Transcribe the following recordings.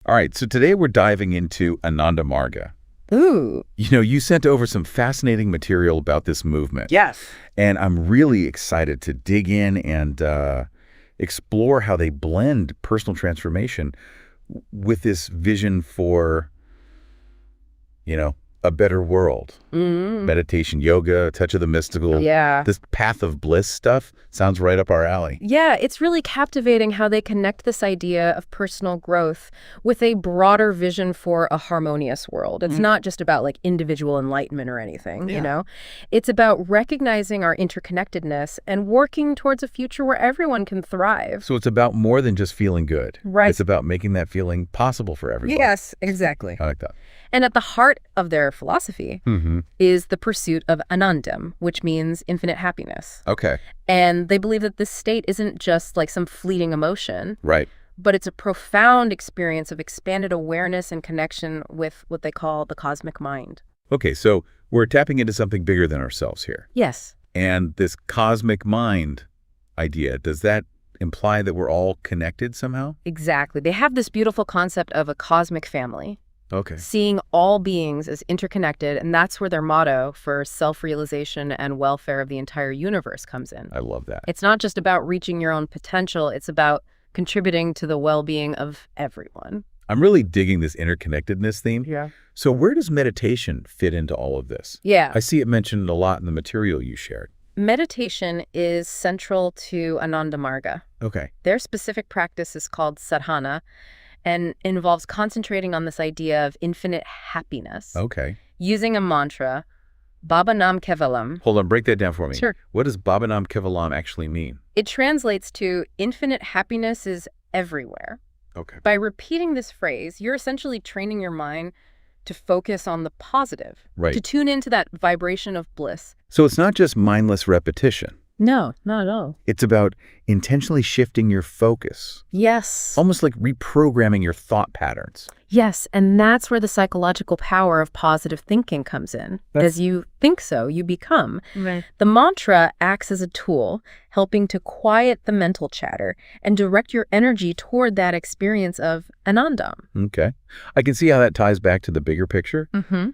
All right, so today we're diving into ANANDA MARGA. Ooh. You sent over some fascinating material about this movement. Yes. And I'm really excited to dig in and explore how they blend personal transformation with this vision for, a better world. Meditation, yoga, touch of the mystical. Yeah. This path of bliss stuff sounds right up our alley. Yeah, it's really captivating how they connect this idea of personal growth with a broader vision for a harmonious world. It's not just about like individual enlightenment or anything, It's about recognizing our interconnectedness and working towards a future where everyone can thrive. So it's about more than just feeling good. Right. It's about making that feeling possible for everyone. Yes, exactly. I like that. And at the heart of their philosophy is the pursuit of anandam, which means infinite happiness. Okay. And they believe that this state isn't just like some fleeting emotion, Right. but it's a profound experience of expanded awareness and connection with what they call the cosmic mind. Okay, so we're tapping into something bigger than ourselves here. Yes. And this cosmic mind idea, does that imply that we're all connected somehow? Exactly. They have this beautiful concept of a cosmic family. Okay. Seeing all beings as interconnected, and that's where their motto for self-realization and welfare of the entire universe comes in. I love that. It's not just about reaching your own potential, it's about contributing to the well-being of everyone. I'm really digging this interconnectedness theme. Yeah. So where does meditation fit into all of this? Yeah. I see it mentioned a lot in the material you shared. Meditation is central to ANANDA MARGA. Okay. Their specific practice is called sadhana and involves concentrating on this idea of infinite happiness. Okay. Using a mantra, Baba Nam Kevalam. Hold on, break that down for me. Sure. What does Baba Nam Kevalam actually mean? It translates to infinite happiness is everywhere. Okay. By repeating this phrase, you're essentially training your mind to focus on the positive, Right. to tune into that vibration of bliss. So it's not just mindless repetition. No, not at all. It's about intentionally shifting your focus, Yes. almost like reprogramming your thought patterns. Yes, and that's where the psychological power of positive thinking comes in. As you think so, you become. Right. The mantra acts as a tool, helping to quiet the mental chatter and direct your energy toward that experience of anandam. Okay. I can see how that ties back to the bigger picture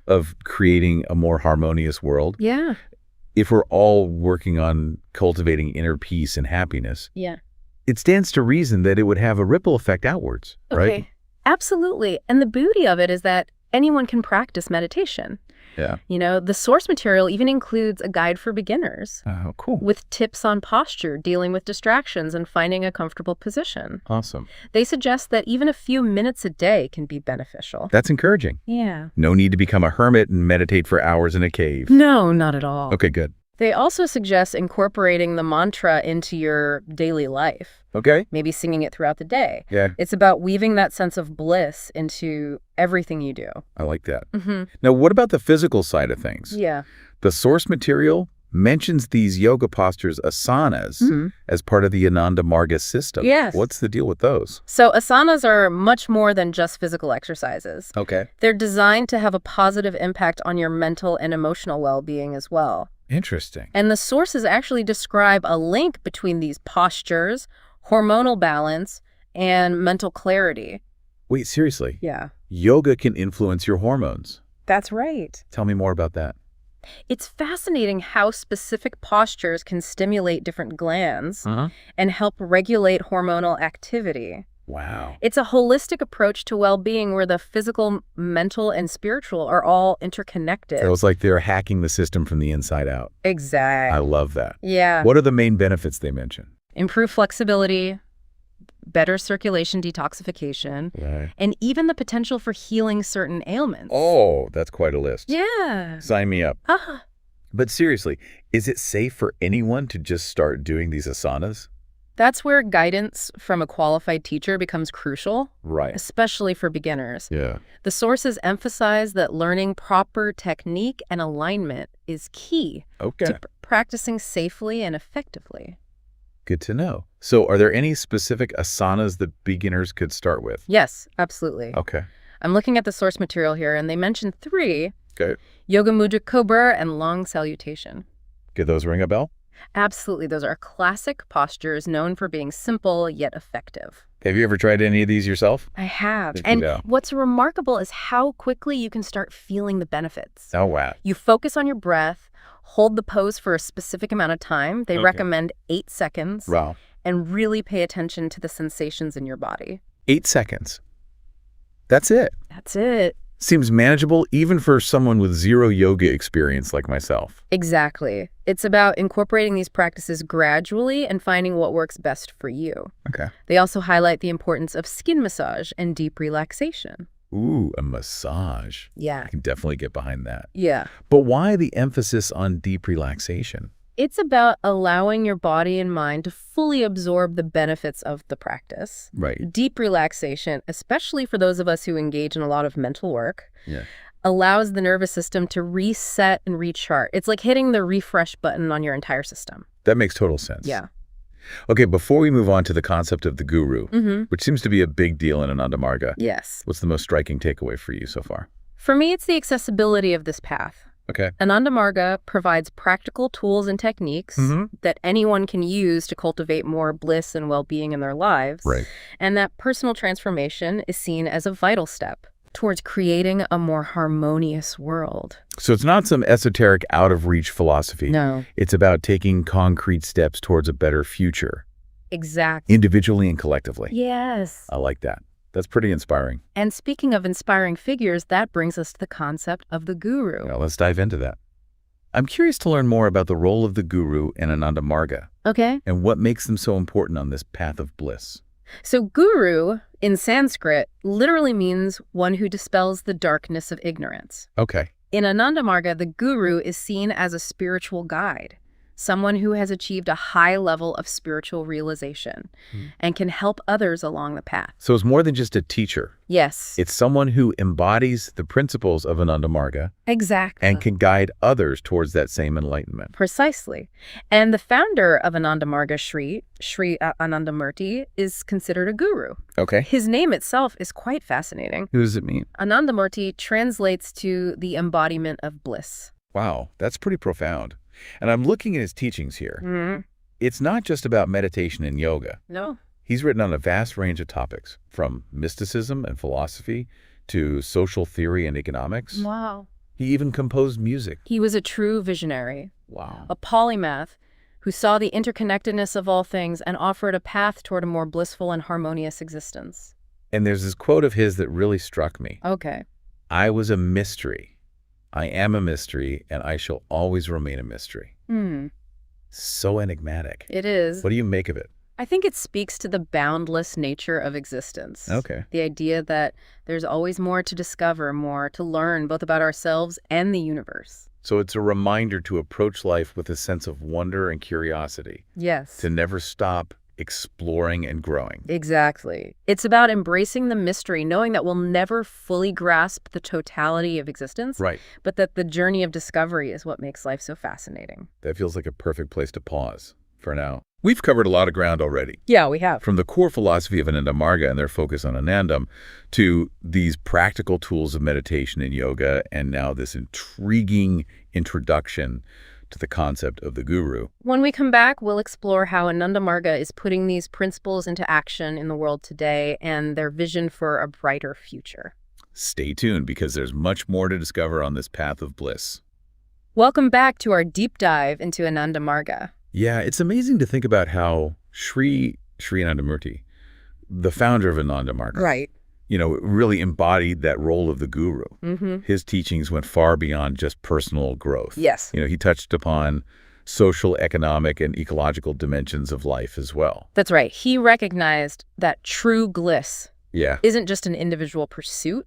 of creating a more harmonious world. Yeah. If we're all working on cultivating inner peace and happiness, Yeah. it stands to reason that it would have a ripple effect outwards, right? Okay. Absolutely. And the beauty of it is that anyone can practice meditation. Yeah. The source material even includes a guide for beginners Oh, cool. with tips on posture, dealing with distractions, and finding a comfortable position. Awesome. They suggest that even a few minutes a day can be beneficial. That's encouraging. Yeah. No need to become a hermit and meditate for hours in a cave. No, not at all. Okay, good. They also suggest incorporating the mantra into your daily life, Okay. maybe singing it throughout the day. Yeah, It's about weaving that sense of bliss into everything you do. I like that. Now, what about the physical side of things? Yeah. The source material mentions these yoga postures, asanas, as part of the ANANDA MARGA system. Yes. What's the deal with those? So asanas are much more than just physical exercises. Okay. They're designed to have a positive impact on your mental and emotional well-being as well. Interesting. And the sources actually describe a link between these postures, hormonal balance, and mental clarity. Wait, seriously? Yeah. Yoga can influence your hormones. That's right. Tell me more about that. It's fascinating how specific postures can stimulate different glands and help regulate hormonal activity. Wow. It's a holistic approach to well-being where the physical, mental, and spiritual are all interconnected. So it's like they're hacking the system from the inside out. Exactly. I love that. Yeah. What are the main benefits they mention? Improve flexibility, better circulation detoxification, Right. and even the potential for healing certain ailments. Oh, that's quite a list. Yeah. Sign me up. But seriously, is it safe for anyone to just start doing these asanas? That's where guidance from a qualified teacher becomes crucial, Right. especially for beginners. Yeah. The sources emphasize that learning proper technique and alignment is key Okay. to practicing safely and effectively. Good to know. So are there any specific asanas that beginners could start with? Yes, absolutely. Okay. I'm looking at the source material here, and they mention 3, Okay. Yoga Mudra Cobra and Long Salutation. Did those ring a bell? Absolutely. Those are classic postures known for being simple yet effective. Have you ever tried any of these yourself? I have. Good to And know. what's remarkable is how quickly you can start feeling the benefits. Oh, wow. You focus on your breath, hold the pose for a specific amount of time. They Okay. recommend 8 seconds. Wow. And really pay attention to the sensations in your body. 8 seconds. That's it. That's it. Seems manageable even for someone with zero yoga experience like myself. Exactly. It's about incorporating these practices gradually and finding what works best for you. Okay. They also highlight the importance of skin massage and deep relaxation. Ooh, a massage. Yeah. I can definitely get behind that. Yeah. But why the emphasis on deep relaxation? It's about allowing your body and mind to fully absorb the benefits of the practice. Right. Deep relaxation, especially for those of us who engage in a lot of mental work, Yeah. allows the nervous system to reset and recharge. It's like hitting the refresh button on your entire system. That makes total sense. Yeah. Okay, before we move on to the concept of the guru, Mm-hmm. which seems to be a big deal in Ananda Marga, Yes. what's the most striking takeaway for you so far? For me, it's the accessibility of this path. Okay. Ananda Marga provides practical tools and techniques that anyone can use to cultivate more bliss and well-being in their lives. Right. And that personal transformation is seen as a vital step towards creating a more harmonious world. So it's not some esoteric, out-of-reach philosophy. No. It's about taking concrete steps towards a better future, Exactly. individually and collectively. Yes. I like that. That's pretty inspiring. And speaking of inspiring figures, that brings us to the concept of the guru. Now, let's dive into that. I'm curious to learn more about the role of the guru in Ananda Marga Okay. and what makes them so important on this path of bliss. So guru, in Sanskrit, literally means one who dispels the darkness of ignorance. Okay. In Ananda Marga, the guru is seen as a spiritual guide, someone who has achieved a high level of spiritual realization and can help others along the path. So it's more than just a teacher. Yes. It's someone who embodies the principles of Ananda Marga Exactly. and can guide others towards that same enlightenment. Precisely. And the founder of Ananda Marga, Sri Anandamurti, is considered a guru. Okay. His name itself is quite fascinating. Who does it mean? Anandamurti translates to the embodiment of bliss. Wow, that's pretty profound. And I'm looking at his teachings here. Mm-hmm. It's not just about meditation and yoga. No. He's written on a vast range of topics, from mysticism and philosophy to social theory and economics. Wow. He even composed music. He was a true visionary, Wow. a polymath who saw the interconnectedness of all things and offered a path toward a more blissful and harmonious existence. And there's this quote of his that really struck me. Okay. I was a mystery. I am a mystery, and I shall always remain a mystery. So enigmatic. It is. What do you make of it? I think it speaks to the boundless nature of existence. Okay. The idea that there's always more to discover, more to learn, both about ourselves and the universe. So it's a reminder to approach life with a sense of wonder and curiosity, Yes. to never stop exploring and growing. Exactly. It's about embracing the mystery, knowing that we'll never fully grasp the totality of existence, Right. but that the journey of discovery is what makes life so fascinating. That feels like a perfect place to pause for now. We've covered a lot of ground already. Yeah, we have. From the core philosophy of Ananda Marga and their focus on Anandam to these practical tools of meditation and yoga, and now this intriguing introduction to the concept of the guru. When we come back, we'll explore how Ananda Marga is putting these principles into action in the world today and their vision for a brighter future. Stay tuned because there's much more to discover on this path of bliss. Welcome back to our deep dive into Ananda Marga. Yeah, it's amazing to think about how Sri Anandamurti, the founder of Ananda Marga, Right. Really embodied that role of the guru. His teachings went far beyond just personal growth. Yes. He touched upon social, economic, and ecological dimensions of life as well. That's right. He recognized that true bliss Yeah. isn't just an individual pursuit,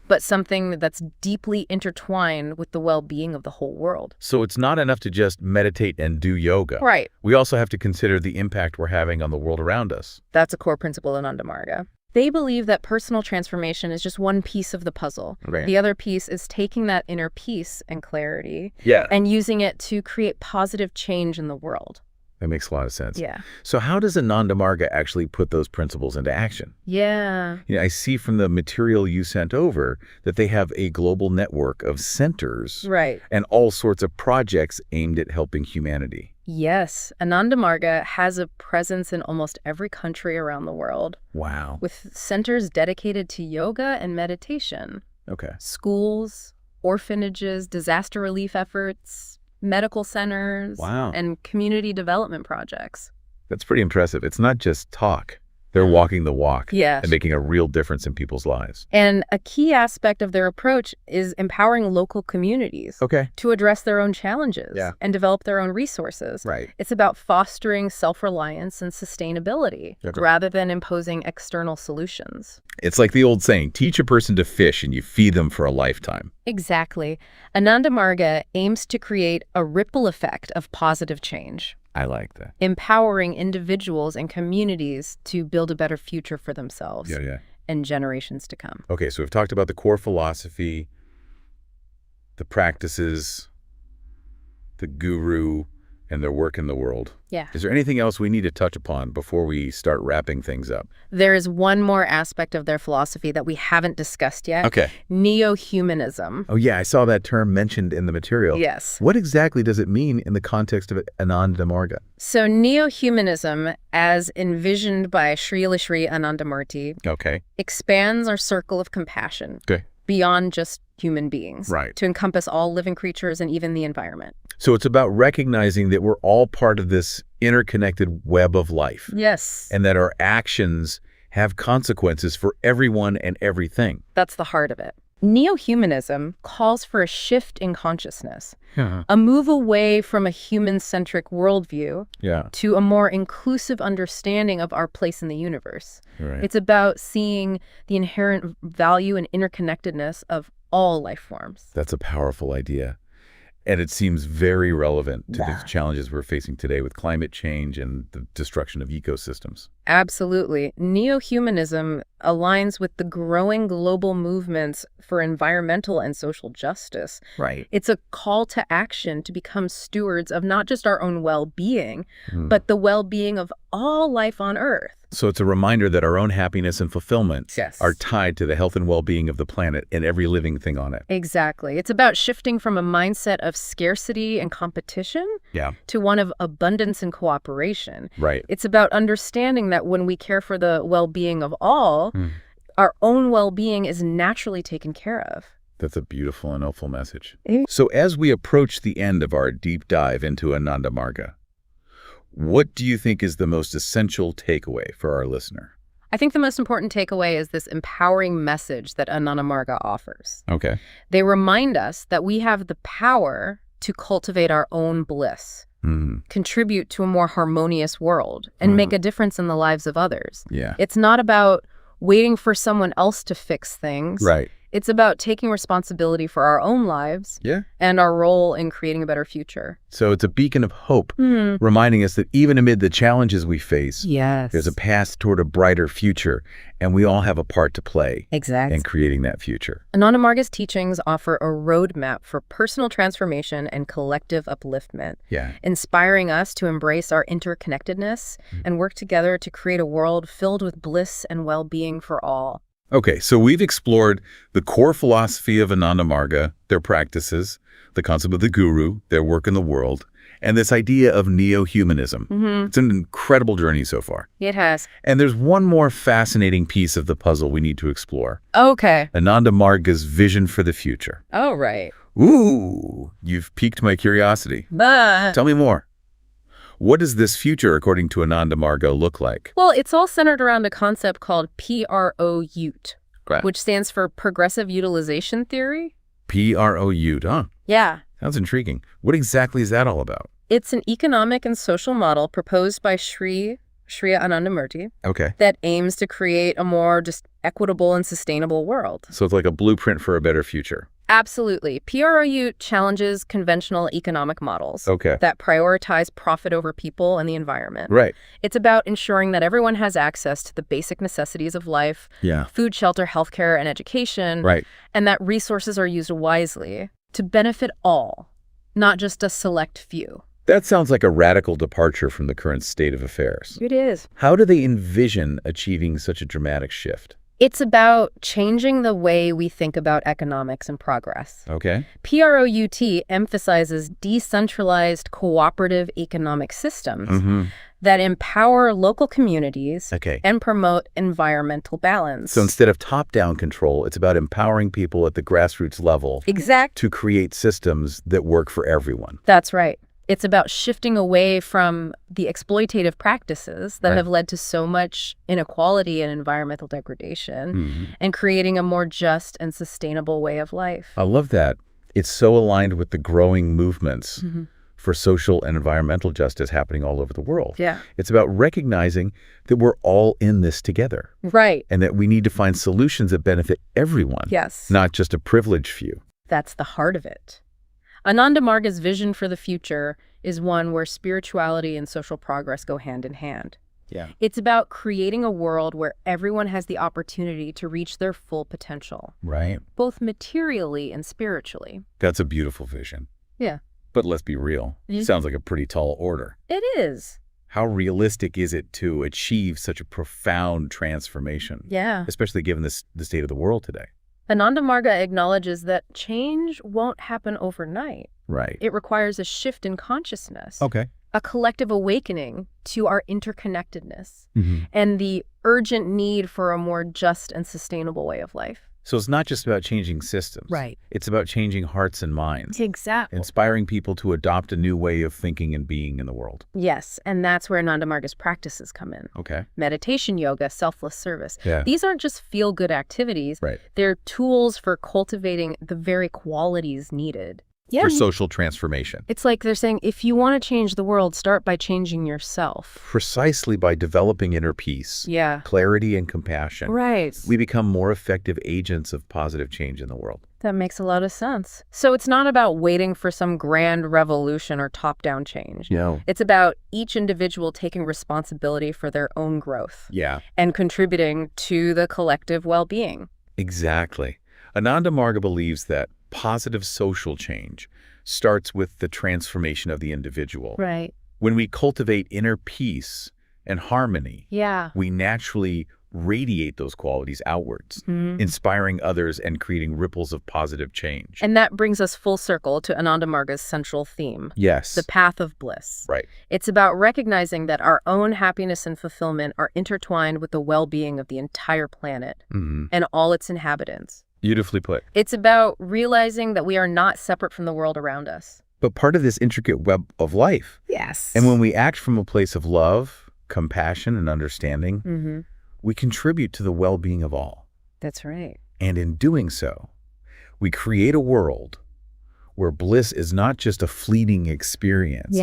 but something that's deeply intertwined with the well-being of the whole world. So it's not enough to just meditate and do yoga. Right. We also have to consider the impact we're having on the world around us. That's a core principle in Ananda Marga. They believe that personal transformation is just one piece of the puzzle. Right. The other piece is taking that inner peace and clarity Yeah. and using it to create positive change in the world. That makes a lot of sense. Yeah. So how does Ananda Marga actually put those principles into action? Yeah. I see from the material you sent over that they have a global network of centers Right. and all sorts of projects aimed at helping humanity. Yes. Ananda Marga has a presence in almost every country around the world, Wow. with centers dedicated to yoga and meditation. Okay. Schools, orphanages, disaster relief efforts, medical centers, Wow. and community development projects. That's pretty impressive. It's not just talk. They're walking the walk Yes. and making a real difference in people's lives. And a key aspect of their approach is empowering local communities Okay. to address their own challenges Yeah. and develop their own resources. Right. It's about fostering self-reliance and sustainability Okay. rather than imposing external solutions. It's like the old saying, teach a person to fish and you feed them for a lifetime. Exactly. Ananda Marga aims to create a ripple effect of positive change, I like that. empowering individuals and communities to build a better future for themselves Yeah. and generations to come. Okay, so we've talked about the core philosophy, the practices, the guru, and their work in the world. Yeah. Is there anything else we need to touch upon before we start wrapping things up? There is one more aspect of their philosophy that we haven't discussed yet. Okay. Neo-humanism. Oh, yeah, I saw that term mentioned in the material. Yes. What exactly does it mean in the context of Ananda Marga? So neo-humanism, as envisioned by Srila Sri Anandamurti, Okay. expands our circle of compassion Okay. beyond just human beings Right. to encompass all living creatures and even the environment. So it's about recognizing that we're all part of this interconnected web of life. Yes. And that our actions have consequences for everyone and everything. That's the heart of it. Neo-humanism calls for a shift in consciousness, Yeah. a move away from a human-centric worldview Yeah. to a more inclusive understanding of our place in the universe. Right. It's about seeing the inherent value and interconnectedness of all life forms. That's a powerful idea. And it seems very relevant to the challenges we're facing today with climate change and the destruction of ecosystems. Absolutely. Neo-humanism aligns with the growing global movements for environmental and social justice. Right. It's a call to action to become stewards of not just our own well-being, but the well-being of all life on Earth. So it's a reminder that our own happiness and fulfillment Yes. are tied to the health and well-being of the planet and every living thing on it. Exactly. It's about shifting from a mindset of scarcity and competition Yeah. to one of abundance and cooperation. Right. It's about understanding that when we care for the well-being of all, our own well-being is naturally taken care of. That's a beautiful and hopeful message. Eh. So as we approach the end of our deep dive into Ananda Marga, what do you think is the most essential takeaway for our listener? I think the most important takeaway is this empowering message that Ananda Marga offers. Okay. They remind us that we have the power to cultivate our own bliss, contribute to a more harmonious world, and make a difference in the lives of others. Yeah. It's not about waiting for someone else to fix things. Right. It's about taking responsibility for our own lives Yeah. and our role in creating a better future. So it's a beacon of hope, reminding us that even amid the challenges we face, Yes. there's a path toward a brighter future, and we all have a part to play Exactly. in creating that future. Ananda Marga's teachings offer a roadmap for personal transformation and collective upliftment, Yeah. inspiring us to embrace our interconnectedness and work together to create a world filled with bliss and well-being for all. Okay, so we've explored the core philosophy of Ananda Marga, their practices, the concept of the guru, their work in the world, and this idea of neo-humanism. It's an incredible journey so far. It has. And there's one more fascinating piece of the puzzle we need to explore. Okay. Ananda Marga's vision for the future. Oh, right. Ooh, you've piqued my curiosity. But Tell me more. What does this future, according to Ananda Marga, look like? well, it's all centered around a concept called PRO-UT, Right. which stands for Progressive Utilization Theory. PRO-UT, huh? Yeah. Sounds intriguing. What exactly is that all about? It's an economic and social model proposed by Sri Anandamurti Okay. that aims to create a more just equitable and sustainable world. So it's like a blueprint for a better future. Absolutely. PRO-UT challenges conventional economic models Okay. that prioritize profit over people and the environment. Right. It's about ensuring that everyone has access to the basic necessities of life, Yeah. food, shelter, healthcare, and education, Right. and that resources are used wisely to benefit all, not just a select few. That sounds like a radical departure from the current state of affairs. It is. How do they envision achieving such a dramatic shift? It's about changing the way we think about economics and progress. Okay. PROUT emphasizes decentralized cooperative economic systems that empower local communities Okay. and promote environmental balance. So instead of top-down control, it's about empowering people at the grassroots level to create systems that work for everyone. That's right. It's about shifting away from the exploitative practices that have led to so much inequality and environmental degradation and creating a more just and sustainable way of life. I love that. It's so aligned with the growing movements for social and environmental justice happening all over the world. Yeah. It's about recognizing that we're all in this together. Right. And that we need to find solutions that benefit everyone. Yes. Not just a privileged few. That's the heart of it. Ananda Marga's vision for the future is one where spirituality and social progress go hand in hand. Yeah. It's about creating a world where everyone has the opportunity to reach their full potential, Right. both materially and spiritually. That's a beautiful vision. Yeah. But let's be real. Sounds like a pretty tall order. It is. How realistic is it to achieve such a profound transformation? Yeah. Especially given the state of the world today. Ananda Marga acknowledges that change won't happen overnight. Right. It requires a shift in consciousness, Okay. a collective awakening to our interconnectedness, and the urgent need for a more just and sustainable way of life. So it's not just about changing systems. Right. It's about changing hearts and minds. Exactly. Inspiring people to adopt a new way of thinking and being in the world. Yes, and that's where Ananda Marga's practices come in. Okay. Meditation, yoga, selfless service. Yeah. These aren't just feel-good activities. Right. They're tools for cultivating the very qualities needed. For social transformation. It's like they're saying, if you want to change the world, start by changing yourself. Precisely by developing inner peace, Yeah. clarity, and compassion, Right. we become more effective agents of positive change in the world. That makes a lot of sense. So it's not about waiting for some grand revolution or top-down change. No. It's about each individual taking responsibility for their own growth Yeah, and contributing to the collective well-being. exactly. Ananda Marga believes that positive social change starts with the transformation of the individual. Right. When we cultivate inner peace and harmony, Yeah. we naturally radiate those qualities outwards, inspiring others and creating ripples of positive change. And that brings us full circle to Ananda Marga's central theme, Yes. the path of bliss. Right. It's about recognizing that our own happiness and fulfillment are intertwined with the well-being of the entire planet and all its inhabitants. Beautifully put. It's about realizing that we are not separate from the world around us. But part of this intricate web of life. Yes. And when we act from a place of love, compassion, and understanding, we contribute to the well-being of all. That's right. And in doing so, we create a world where bliss is not just a fleeting experience,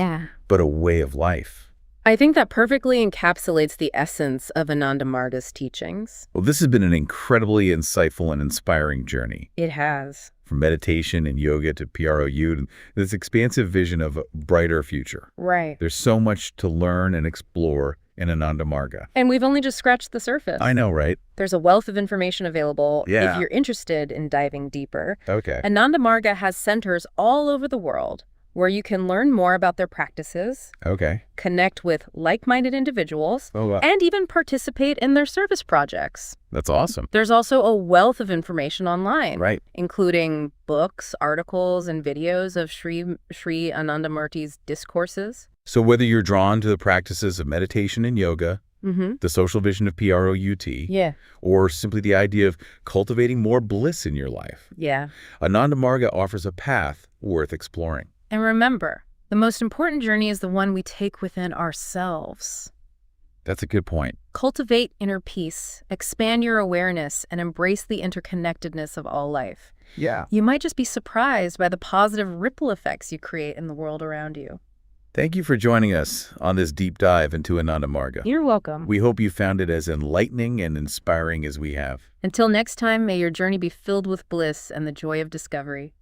but a way of life. I think that perfectly encapsulates the essence of Ananda Marga's teachings. Well, this has been an incredibly insightful and inspiring journey. It has. From meditation and yoga to PROU, and this expansive vision of a brighter future. Right. There's so much to learn and explore in Ananda Marga. And we've only just scratched the surface. I know, right? There's a wealth of information available Yeah. if you're interested in diving deeper. Okay. Ananda Marga has centers all over the world where you can learn more about their practices, Okay. connect with like-minded individuals, Oh, wow. and even participate in their service projects. That's awesome. There's also a wealth of information online, Right. including books, articles, and videos of Sri Anandamurti's discourses. So whether you're drawn to the practices of meditation and yoga, the social vision of PROUT, Yeah. or simply the idea of cultivating more bliss in your life, Yeah. Ananda Marga offers a path worth exploring. And remember, the most important journey is the one we take within ourselves. That's a good point. Cultivate inner peace, expand your awareness, and embrace the interconnectedness of all life. Yeah. You might just be surprised by the positive ripple effects you create in the world around you. Thank you for joining us on this deep dive into Ananda Marga. You're welcome. We hope you found it as enlightening and inspiring as we have. Until next time, may your journey be filled with bliss and the joy of discovery.